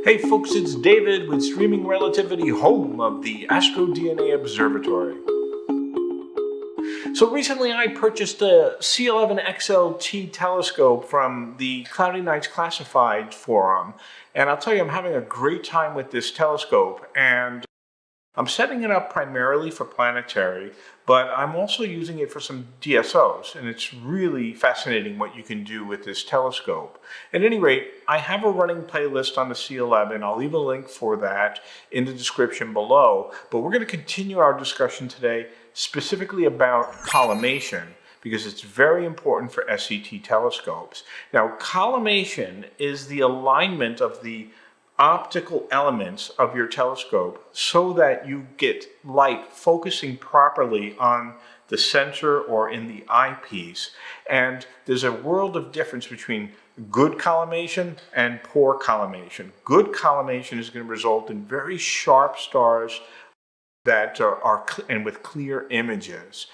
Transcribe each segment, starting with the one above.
Hey folks, it's David with Streaming Relativity, home of the AstroDNA Observatory. So recently I purchased a C11XLT telescope from the Cloudy Nights Classified forum, and I'll tell you, I'm having a great time with this telescope, and I'm setting it up primarily for planetary, but I'm also using it for some DSOs, and it's really fascinating what you can do with this telescope. At any rate, I have a running playlist on the C11. I'll leave a link for that in the description below, but we're going to continue our discussion today specifically about collimation, because it's very important for SCT telescopes. Now, collimation is the alignment of the optical elements of your telescope so that you get light focusing properly on the center or in the eyepiece. And there's a world of difference between good collimation and poor collimation. Good collimation is going to result in very sharp stars that are and with clear images.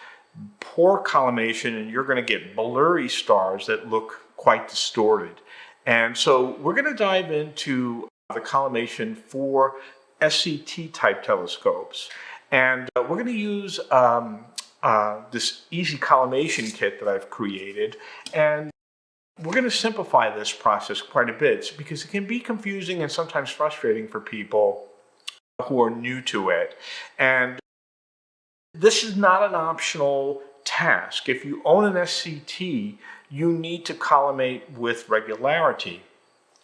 Poor collimation, and you're going to get blurry stars that look quite distorted. And so we're going to dive into the collimation for SCT type telescopes, and we're going to use this EasyCollimation Kit that I've created, and we're going to simplify this process quite a bit because it can be confusing and sometimes frustrating for people who are new to it. And this is not an optional task. If you own an SCT, you need to collimate with regularity.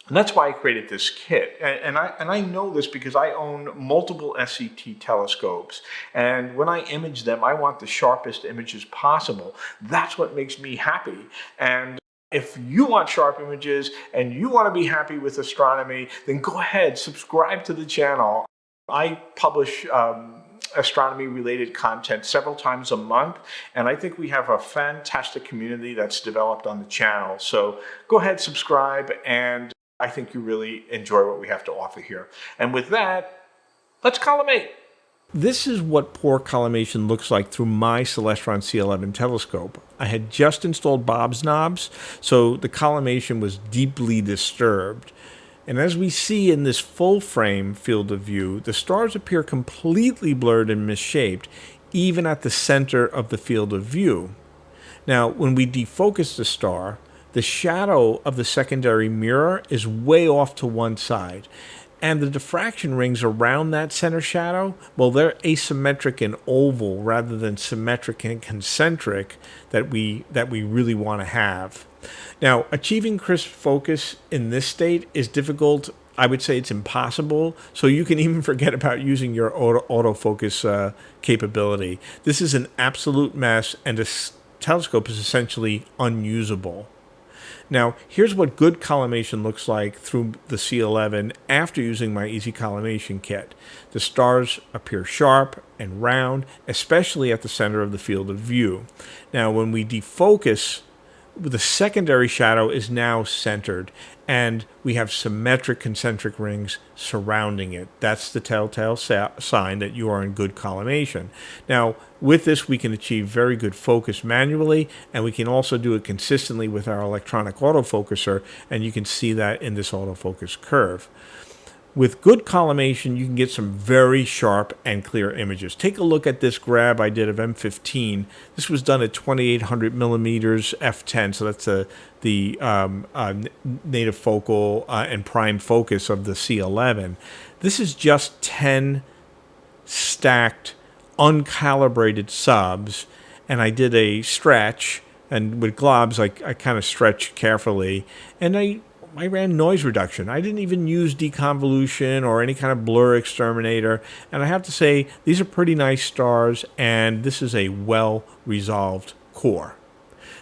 And that's why I created this kit. And I know this because I own multiple SCT telescopes. And when I image them, I want the sharpest images possible. That's what makes me happy. And if you want sharp images and you want to be happy with astronomy, then go ahead, subscribe to the channel. I publish astronomy related content several times a month, and I think we have a fantastic community that's developed on the channel. So go ahead, subscribe, and I think you really enjoy what we have to offer here. And with that, let's collimate. This is what poor collimation looks like through my Celestron C11 telescope. I had just installed Bob's knobs, so the collimation was deeply disturbed. And as we see in this full frame field of view, the stars appear completely blurred and misshaped, even at the center of the field of view. Now, when we defocus the star, the shadow of the secondary mirror is way off to one side. And the diffraction rings around that center shadow, well, they're asymmetric and oval rather than symmetric and concentric that we really want to have. Now, achieving crisp focus in this state is difficult. I would say it's impossible, so you can even forget about using your autofocus capability. This is an absolute mess, and the telescope is essentially unusable. Now, here's what good collimation looks like through the C11 after using my EasyCollimation Kit. The stars appear sharp and round, especially at the center of the field of view. Now, when we defocus, the secondary shadow is now centered, and we have symmetric concentric rings surrounding it. That's the telltale sign that you are in good collimation. Now, with this, we can achieve very good focus manually, and we can also do it consistently with our electronic autofocuser, and you can see that in this autofocus curve. With good collimation, you can get some very sharp and clear images. Take a look at this grab I did of M15. This was done at 2800 millimeters f10, so that's the native focal and prime focus of the C11. This is just 10 stacked, uncalibrated subs, and I did a stretch, and with globs, I kind of stretched carefully, and I ran noise reduction. I didn't even use deconvolution or any kind of blur exterminator. And I have to say, these are pretty nice stars, and this is a well-resolved core.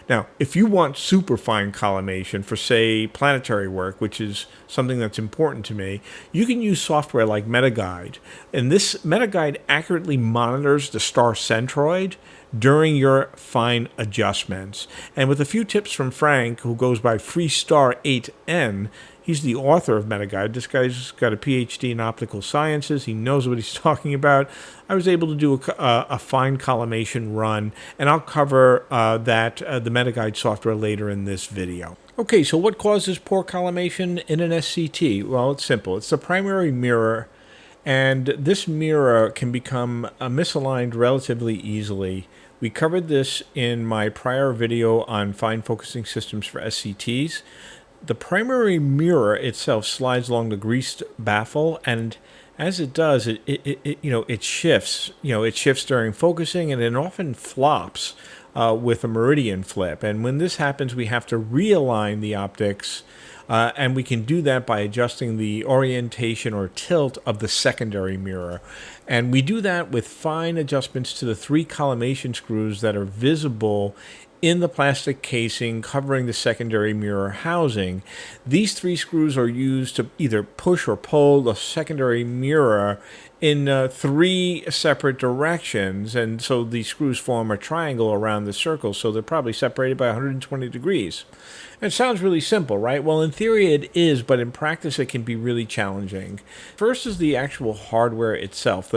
Now, if you want super fine collimation for, say, planetary work, which is something that's important to me, you can use software like MetaGuide. And this MetaGuide accurately monitors the star centroid, during your fine adjustments. And with a few tips from Frank, who goes by Freestar8N, he's the author of MetaGuide. This guy's got a PhD in optical sciences. He knows what he's talking about. I was able to do a fine collimation run, and I'll cover the MetaGuide software later in this video. Okay, so what causes poor collimation in an SCT? Well, it's simple. It's the primary mirror, and this mirror can become misaligned relatively easily. We covered this in my prior video on fine focusing systems for SCTs. The primary mirror itself slides along the greased baffle, and as it does, it shifts. It shifts during focusing, and it often flops with a meridian flip. And when this happens, we have to realign the optics, and we can do that by adjusting the orientation or tilt of the secondary mirror. And we do that with fine adjustments to the 3 collimation screws that are visible in the plastic casing covering the secondary mirror housing. These 3 screws are used to either push or pull the secondary mirror in 3 separate directions, and so these screws form a triangle around the circle, so they're probably separated by 120 degrees. It sounds really simple, right? Well, in theory it is, but in practice it can be really challenging. First is the actual hardware itself.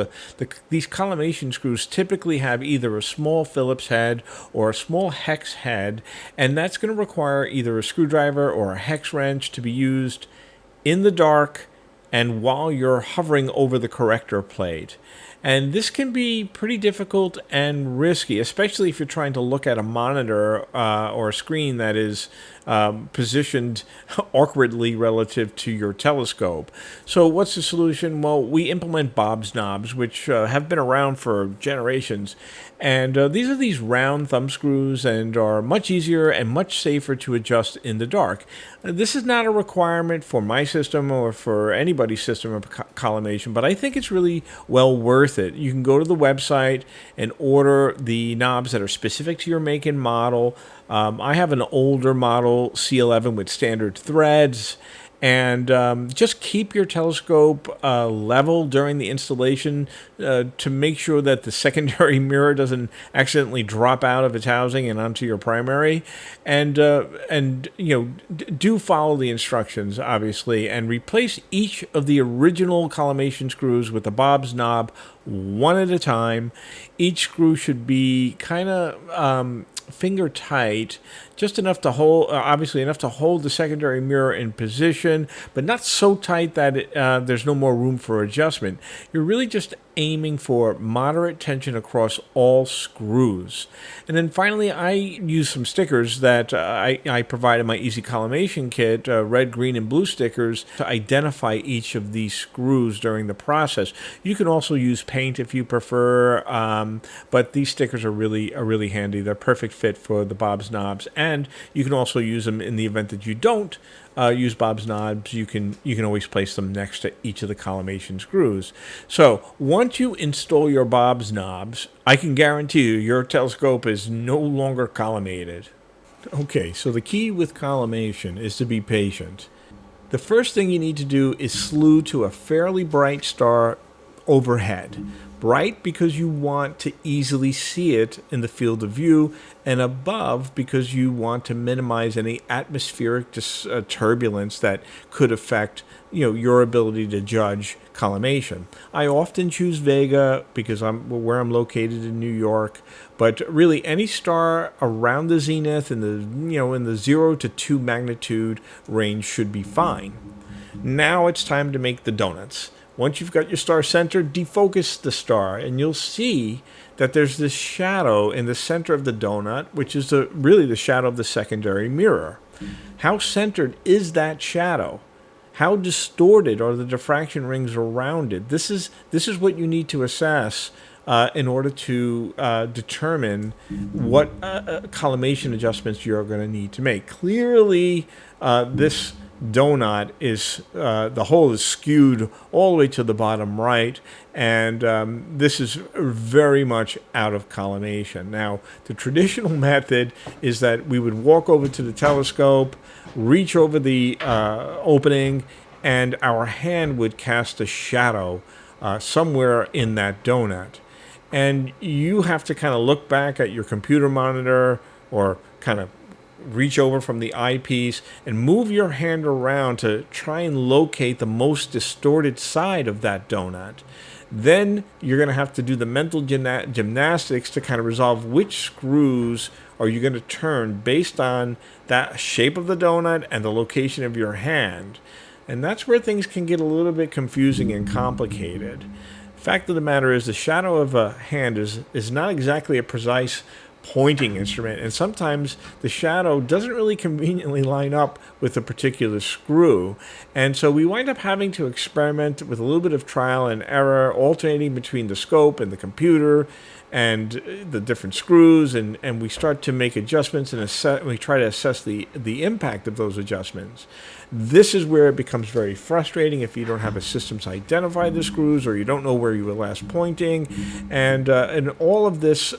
These collimation screws typically have either a small Phillips head or a small hex head, and that's going to require either a screwdriver or a hex wrench to be used in the dark and while you're hovering over the corrector plate. And this can be pretty difficult and risky, especially if you're trying to look at a monitor or a screen that is positioned awkwardly relative to your telescope. So what's the solution? Well, we implement Bob's knobs, which have been around for generations. And these are these round thumb screws and are much easier and much safer to adjust in the dark. This is not a requirement for my system or for anybody's system of collimation, but I think it's really well worth it. You can go to the website and order the knobs that are specific to your make and model. I have an older model C11 with standard threads, and just keep your telescope level during the installation to make sure that the secondary mirror doesn't accidentally drop out of its housing and onto your primary. And do follow the instructions, obviously, and replace each of the original collimation screws with the Bob's knob one at a time. Each screw should be kind of finger tight, just enough to hold, obviously enough to hold the secondary mirror in position, but not so tight that there's no more room for adjustment. You're really just aiming for moderate tension across all screws. And then finally, I use some stickers that I provide in my EasyCollimation Kit, red, green, and blue stickers to identify each of these screws during the process. You can also use paint if you prefer, but these stickers are really handy. They're perfect fit for the Bob's knobs, and you can also use them in the event that you don't use Bob's knobs. You can always place them next to each of the collimation screws. So once you install your Bob's knobs, I can guarantee you your telescope is no longer collimated. Okay, so the key with collimation is to be patient. The first thing you need to do is slew to a fairly bright star overhead. Bright because you want to easily see it in the field of view, and above because you want to minimize any atmospheric turbulence that could affect your ability to judge collimation. I often choose Vega because where I'm located in New York, but really any star around the zenith in the 0 to 2 magnitude range should be fine. Now it's time to make the donuts. Once you've got your star centered, defocus the star, and you'll see that there's this shadow in the center of the donut, which is really the shadow of the secondary mirror. How centered is that shadow? How distorted are the diffraction rings around it? This is what you need to assess in order to determine what collimation adjustments you're going to need to make. Clearly, this donut is the hole is skewed all the way to the bottom right, and this is very much out of collimation. Now, the traditional method is that we would walk over to the telescope, reach over the opening, and our hand would cast a shadow somewhere in that donut. and you have to kind of look back at your computer monitor or kind of reach over from the eyepiece and move your hand around to try and locate the most distorted side of that donut. Then you're going to have to do the mental gymnastics to kind of resolve which screws are you going to turn based on that shape of the donut and the location of your hand. And that's where things can get a little bit confusing and complicated. Fact of the matter is, the shadow of a hand is not exactly a precise pointing instrument, and sometimes the shadow doesn't really conveniently line up with a particular screw, and so we wind up having to experiment with a little bit of trial and error, alternating between the scope and the computer and the different screws, and we start to make adjustments and we try to assess the impact of those adjustments. This is where it becomes very frustrating if you don't have a system to identify the screws, or you don't know where you were last pointing, and all of this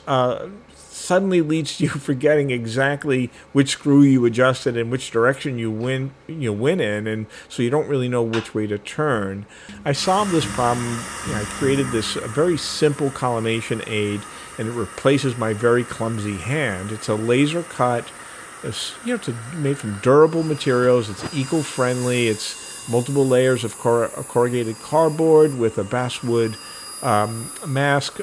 suddenly leads to you forgetting exactly which screw you adjusted and which direction you went in, and so you don't really know which way to turn. I solved this problem. I created this very simple collimation aid, and it replaces my very clumsy hand. It's a laser cut. It's made from durable materials. It's eco-friendly. It's multiple layers of corrugated cardboard with a basswood mask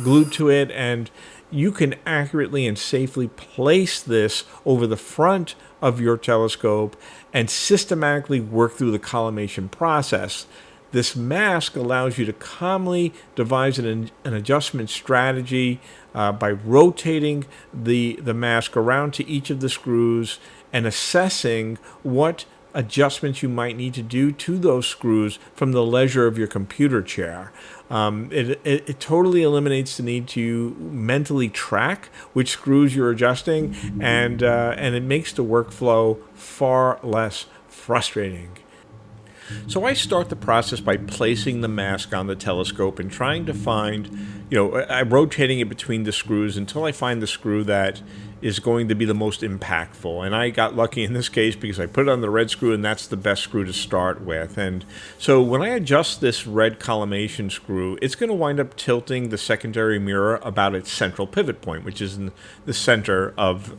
glued to it, and you can accurately and safely place this over the front of your telescope and systematically work through the collimation process. This mask allows you to calmly devise an adjustment strategy by rotating the mask around to each of the screws and assessing what adjustments you might need to do to those screws from the leisure of your computer chair. It totally eliminates the need to mentally track which screws you're adjusting, and it makes the workflow far less frustrating. So I start the process by placing the mask on the telescope and trying to find, I'm rotating it between the screws until I find the screw that is going to be the most impactful. And I got lucky in this case because I put it on the red screw, and that's the best screw to start with. And so when I adjust this red collimation screw, it's going to wind up tilting the secondary mirror about its central pivot point, which is in the center of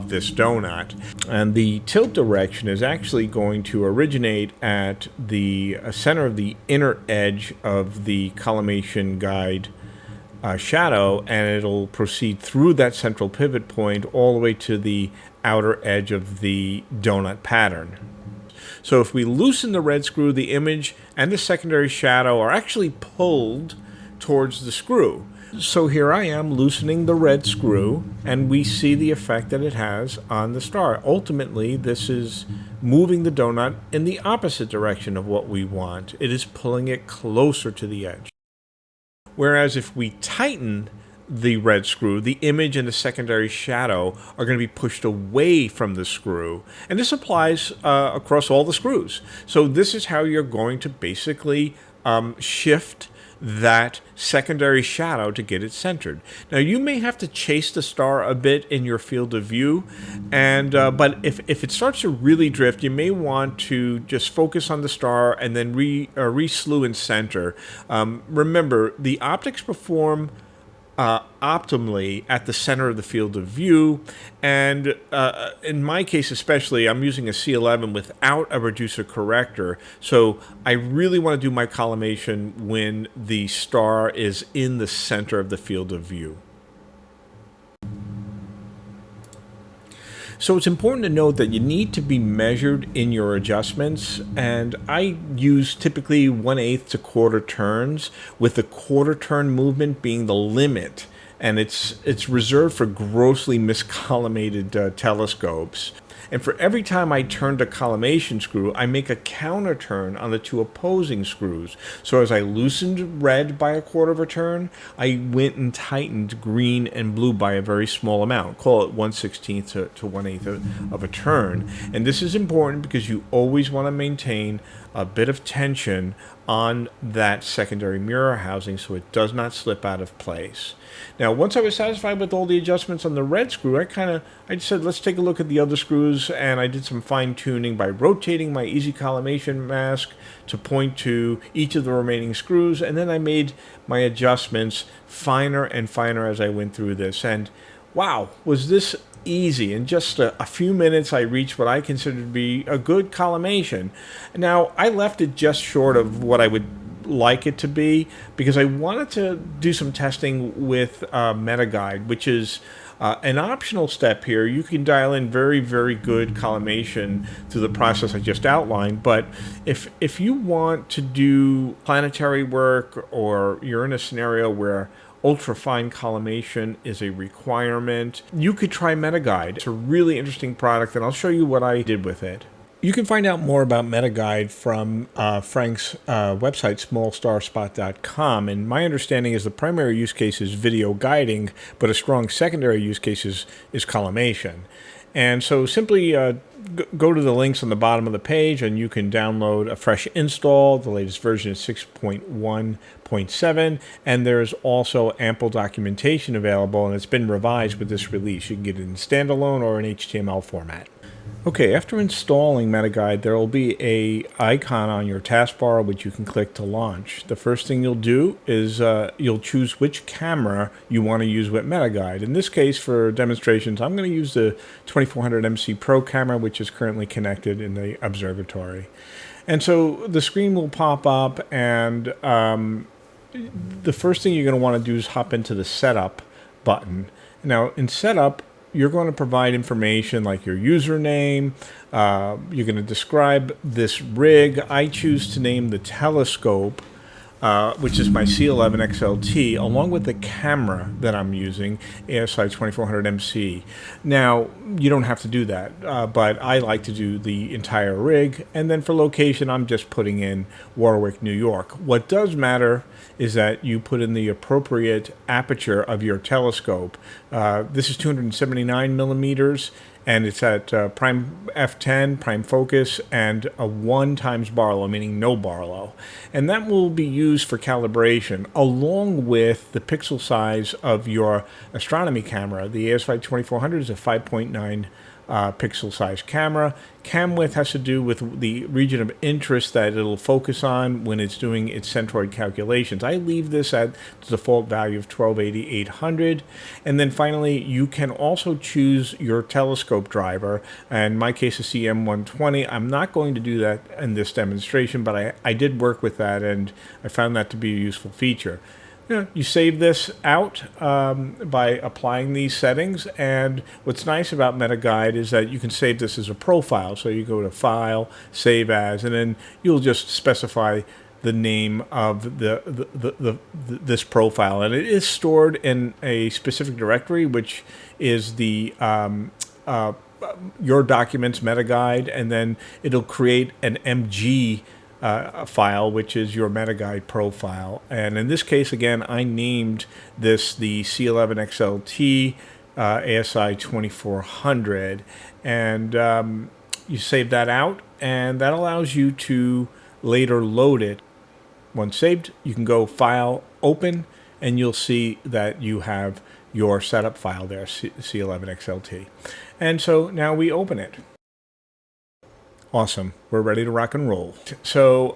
this donut. And the tilt direction is actually going to originate at the center of the inner edge of the collimation guide shadow, and it'll proceed through that central pivot point all the way to the outer edge of the donut pattern. So if we loosen the red screw, the image and the secondary shadow are actually pulled towards the screw. So here I am loosening the red screw, and we see the effect that it has on the star. Ultimately, this is moving the donut in the opposite direction of what we want. It is pulling it closer to the edge. Whereas if we tighten the red screw, the image and the secondary shadow are going to be pushed away from the screw. And this applies across all the screws. So this is how you're going to basically shift that secondary shadow to get it centered. Now you may have to chase the star a bit in your field of view, and but if it starts to really drift, you may want to just focus on the star and then re-slew and center. Remember, the optics perform optimally at the center of the field of view, and in my case especially, I'm using a C11 without a reducer corrector, so I really want to do my collimation when the star is in the center of the field of view. So it's important to note that you need to be measured in your adjustments, and I use typically 1/8 to quarter turns, with the quarter turn movement being the limit, and it's reserved for grossly miscollimated telescopes. And for every time I turned a collimation screw, I make a counter turn on the two opposing screws. So as I loosened red by a quarter of a turn, I went and tightened green and blue by a very small amount. Call it 1/16 to 1/8 of a turn. And this is important because you always want to maintain a bit of tension on that secondary mirror housing so it does not slip out of place. Now, once I was satisfied with all the adjustments on the red screw, I just said, let's take a look at the other screws, and I did some fine tuning by rotating my EasyCollimation mask to point to each of the remaining screws, and then I made my adjustments finer and finer as I went through this. And wow, was this easy. In just a few minutes, I reached what I consider to be a good collimation. Now, I left it just short of what I would like it to be because I wanted to do some testing with MetaGuide, which is an optional step here. You can dial in very, very good collimation through the process I just outlined, but if you want to do planetary work, or you're in a scenario where ultra-fine collimation is a requirement, you could try MetaGuide. It's a really interesting product, and I'll show you what I did with it. You can find out more about MetaGuide from Frank's website, smallstarspot.com, and my understanding is the primary use case is video guiding, but a strong secondary use case is collimation. And so simply go to the links on the bottom of the page, and you can download a fresh install. The latest version is 6.1.7, and there's also ample documentation available, and it's been revised with this release. You can get it in standalone or in HTML format. Okay, after installing MetaGuide, there will be an icon on your taskbar which you can click to launch. The first thing you'll do is you'll choose which camera you want to use with MetaGuide. In this case, for demonstrations, I'm going to use the 2400 MC Pro camera, which is currently connected in the observatory. And so the screen will pop up, and the first thing you're going to want to do is hop into the Setup button. Now, in Setup, you're going to provide information like your username. You're going to describe this rig. I choose to name the telescope, which is my C11 XLT, along with the camera that I'm using, ASI 2400 MC. Now, you don't have to do that, but I like to do the entire rig. And then for location, I'm just putting in Warwick, New York. What does matter is that you put in the appropriate aperture of your telescope. This is 279 millimeters, and it's at prime f10, prime focus, and a 1 times Barlow, meaning no Barlow. And that will be used for calibration, along with the pixel size of your astronomy camera. The ASI 2400 is a 5.9 pixel size camera. Cam width has to do with the region of interest that it'll focus on when it's doing its centroid calculations. I leave this at the default value of 1280-800. And then finally, you can also choose your telescope driver. In my case, a CM120. I'm not going to do that in this demonstration, but I did work with that, and I found that to be a useful feature. You save this out by applying these settings, and what's nice about MetaGuide is that you can save this as a profile. So you go to File, Save As, and then you'll just specify the name of this profile, and it is stored in a specific directory, which is the your documents MetaGuide, and then it'll create an MG file, which is your MetaGuide profile. And in this case, again, I named this the C11 XLT ASI 2400, and you save that out, and that allows you to later load it. Once saved, you can go File, Open, and you'll see that you have your setup file there, C11 XLT. And so now we open it. Awesome. We're ready to rock and roll. So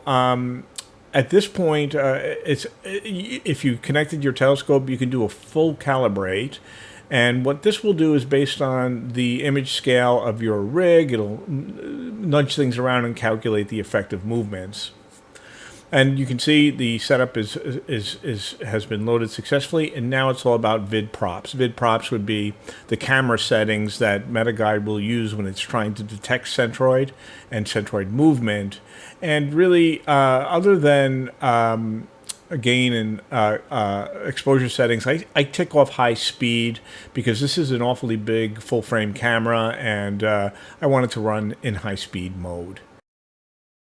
at this point, if you connected your telescope, you can do a full calibrate. And what this will do is, based on the image scale of your rig, it'll nudge things around and calculate the effective movements. And you can see the setup has been loaded successfully, and now it's all about vid props. Vid props would be the camera settings that MetaGuide will use when it's trying to detect centroid and centroid movement. And really, other than gain and exposure settings, I tick off high speed because this is an awfully big full-frame camera, and I want it to run in high-speed mode.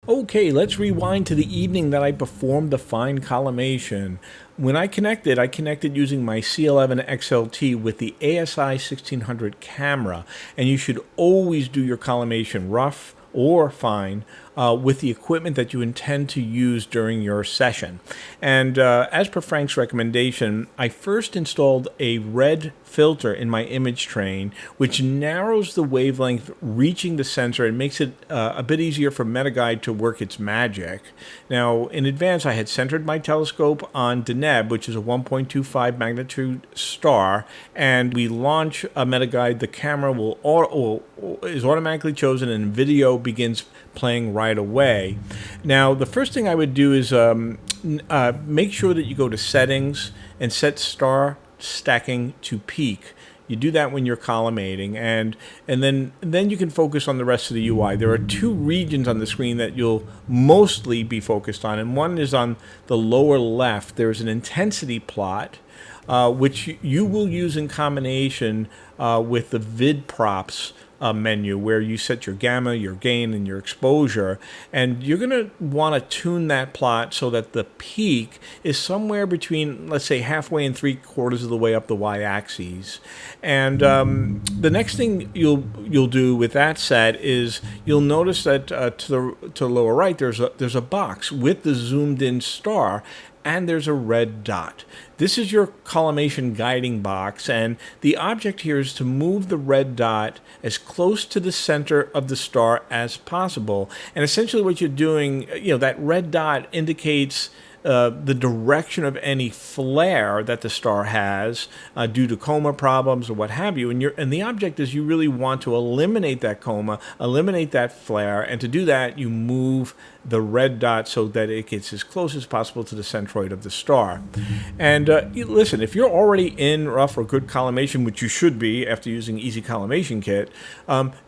Okay, let's rewind to the evening that I performed the fine collimation. When I connected using my C11 XLT with the ASI 1600 camera, and you should always do your collimation rough or fine with the equipment that you intend to use during your session. And as per Frank's recommendation, I first installed a red filter in my image train, which narrows the wavelength reaching the sensor and makes it a bit easier for MetaGuide to work its magic. Now, in advance, I had centered my telescope on Deneb, which is a 1.25 magnitude star, and we launch a MetaGuide. The camera is automatically chosen, and video begins playing right away. Now, the first thing I would do is make sure that you go to Settings and set Star Stacking to Peak. You do that when you're collimating, and then you can focus on the rest of the UI. There are two regions on the screen that you'll mostly be focused on, and one is on the lower left. There's an intensity plot, which you will use in combination with the vid props menu, where you set your gamma, your gain, and your exposure. And you're going to want to tune that plot so that the peak is somewhere between, let's say, halfway and 3/4 of the way up the y-axis. And the next thing you'll do with that set is you'll notice that to the lower right there's a box with the zoomed in star, and there's a red dot. This is your collimation guiding box, and the object here is to move the red dot as close to the center of the star as possible. And essentially what you're doing, that red dot indicates the direction of any flare that the star has due to coma problems or what have you. And the object is you really want to eliminate that coma, eliminate that flare, and to do that you move the red dot so that it gets as close as possible to the centroid of the star. And listen, if you're already in rough or good collimation, which you should be after using EasyCollimation Kit,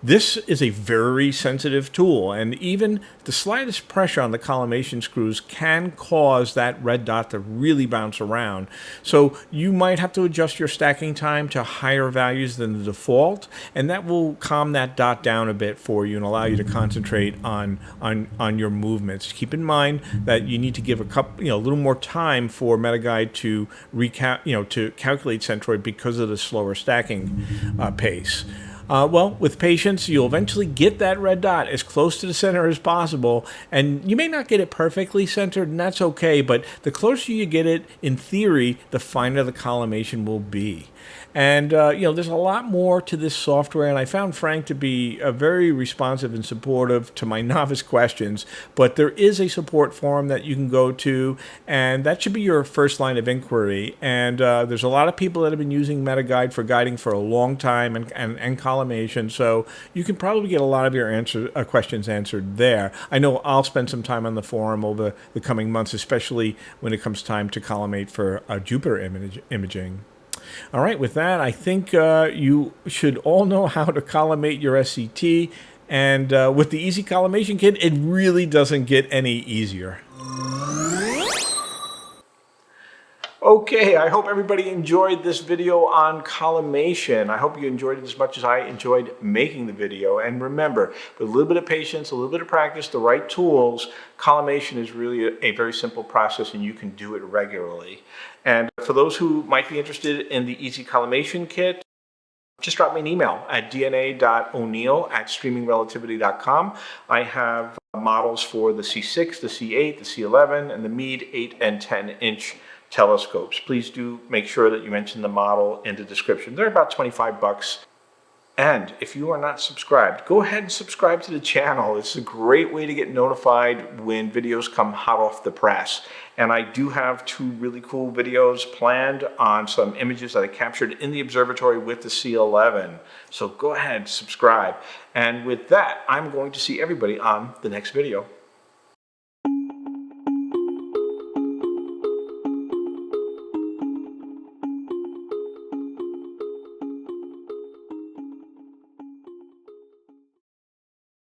this is a very sensitive tool, and even the slightest pressure on the collimation screws can cause that red dot to really bounce around. So you might have to adjust your stacking time to higher values than the default, and that will calm that dot down a bit for you and allow you to concentrate on your movements. Keep in mind that you need to give a little more time for MetaGuide to to calculate centroid because of the slower stacking pace. Well, with patience, you'll eventually get that red dot as close to the center as possible, and you may not get it perfectly centered, and that's okay, but the closer you get it, in theory, the finer the collimation will be. And, there's a lot more to this software, and I found Frank to be very responsive and supportive to my novice questions, but there is a support forum that you can go to, and that should be your first line of inquiry. And there's a lot of people that have been using MetaGuide for guiding for a long time and collimation, so you can probably get a lot of your questions answered there. I know I'll spend some time on the forum over the coming months, especially when it comes time to collimate for Jupiter imaging. All right, with that, I think you should all know how to collimate your SCT, and with the EasyCollimation Kit, it really doesn't get any easier. Okay, I hope everybody enjoyed this video on collimation. I hope you enjoyed it as much as I enjoyed making the video. And remember, with a little bit of patience, a little bit of practice, the right tools, collimation is really a very simple process, and you can do it regularly. And for those who might be interested in the EasyCollimation Kit, just drop me an email at dna.o'neill@streamingrelativity.com. I have models for the C6, the C8, the C11, and the Meade 8 and 10-inch telescopes. Please do make sure that you mention the model in the description. They're about 25 bucks. And if you are not subscribed, go ahead and subscribe to the channel. It's a great way to get notified when videos come hot off the press. And I do have 2 really cool videos planned on some images that I captured in the observatory with the C11. So go ahead, subscribe. And with that, I'm going to see everybody on the next video.